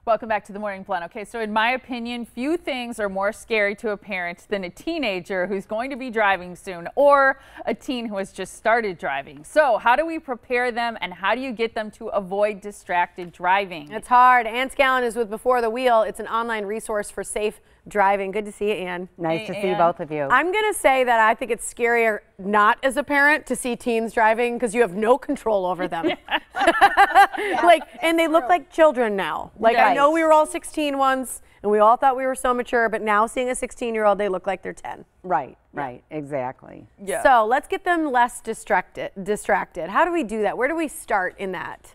Welcome back to the Morning Blend. Okay, so in my opinion, few things are more scary to a parent than a teenager who's going to be driving soon or a teen who has just started driving. So how do we prepare them and how do you get them to avoid distracted driving? It's hard. Ann Scallon is with Before the Wheel. It's an online resource for safe driving. Good to see you, Ann. Nice to see both of you. I'm going to say that I think it's scarier not as a parent to see teens driving because you have no control over them. And they look like children now. I know we were all 16 once and we all thought we were so mature, but now seeing a 16-year-old, they look like they're 10. Right, exactly. Yeah. So let's get them less distracted. How do we do that? Where do we start in that?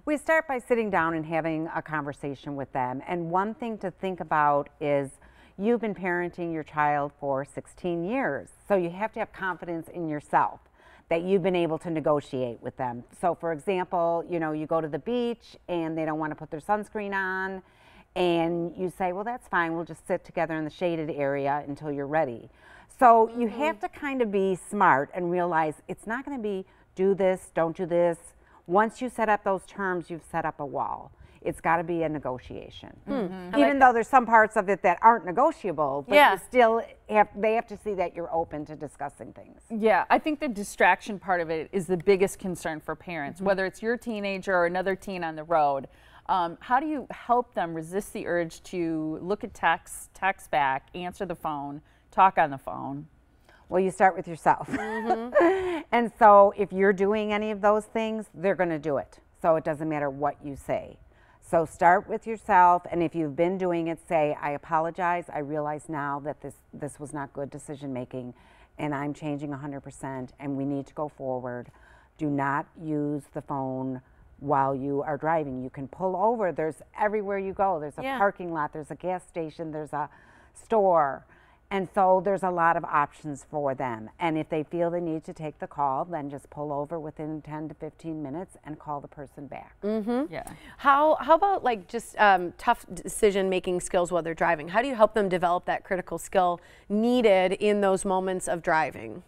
We start by sitting down and having a conversation with them. And one thing to think about is you've been parenting your child for 16 years. So you have to have confidence in yourself that you've been able to negotiate with them. So for example, you go to the beach and they don't want to put their sunscreen on and you say, well, that's fine. We'll just sit together in the shaded area until you're ready. So you have to kind of be smart and realize it's not going to be do this, don't do this. Once you set up those terms, you've set up a wall. It's got to be a negotiation. Even though there's some parts of it that aren't negotiable, but you still they have to see that you're open to discussing things. Yeah, I think the distraction part of it is the biggest concern for parents, whether it's your teenager or another teen on the road. How do you help them resist the urge to look at text back, answer the phone, talk on the phone? Well, you start with yourself. And so if you're doing any of those things, they're going to do it. So it doesn't matter what you say. So start with yourself, and if you've been doing it, say, I apologize. I realize now that this was not good decision making, and I'm changing 100%, and we need to go forward. Do not use the phone while you are driving. You can pull over. There's everywhere you go. There's a parking lot. There's a gas station. There's a store. And so there's a lot of options for them. And if they feel the need to take the call, then just pull over within 10 to 15 minutes and call the person back. Yeah. How about just tough decision-making skills while they're driving? How do you help them develop that critical skill needed in those moments of driving?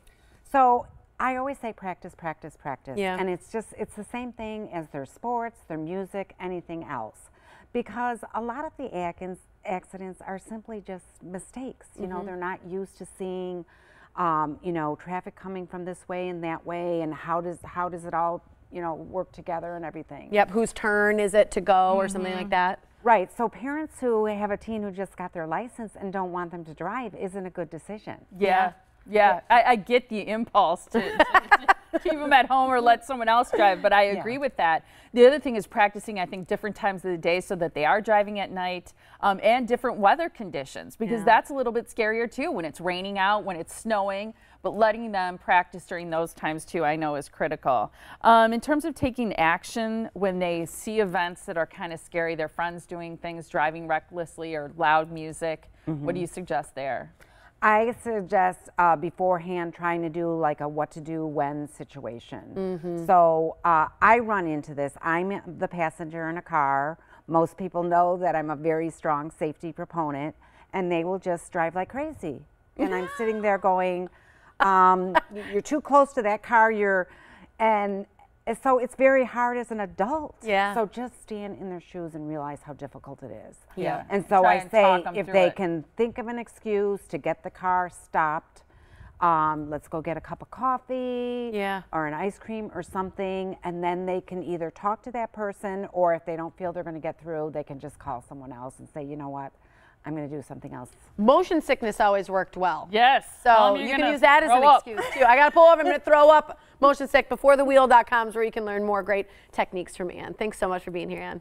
So I always say practice, practice, practice. Yeah. And it's the same thing as their sports, their music, anything else. Because a lot of the accidents are simply just mistakes. They're not used to seeing, traffic coming from this way and that way, and how does it all, work together and everything. Yep. Whose turn is it to go or something like that? Right. So parents who have a teen who just got their license and don't want them to drive isn't a good decision. Yeah. I get the impulse to keep them at home or let someone else drive, but I agree with that. The other thing is practicing, I think, different times of the day so that they are driving at night, and different weather conditions, because that's a little bit scarier too when it's raining out, when it's snowing, but letting them practice during those times too, I know, is critical. In terms of taking action when they see events that are kind of scary, their friends doing things, driving recklessly or loud music, what do you suggest there? I suggest beforehand trying to do like a what to do when situation. So I run into this. I'm the passenger in a car. Most people know that I'm a very strong safety proponent, and they will just drive like crazy. And I'm sitting there going, you're too close to that car, and so it's very hard as an adult. Yeah. So just stand in their shoes and realize how difficult it is. Yeah. And so I say if they can think of an excuse to get the car stopped, let's go get a cup of coffee or an ice cream or something, and then they can either talk to that person, or if they don't feel they're going to get through, they can just call someone else and say, you know what, I'm going to do something else. Motion sickness always worked well. Yes. So you can use that as an excuse too. I got to pull over, I'm going to throw up. Motion sick. BeforeTheWheel.com is where you can learn more great techniques from Ann. Thanks so much for being here, Ann.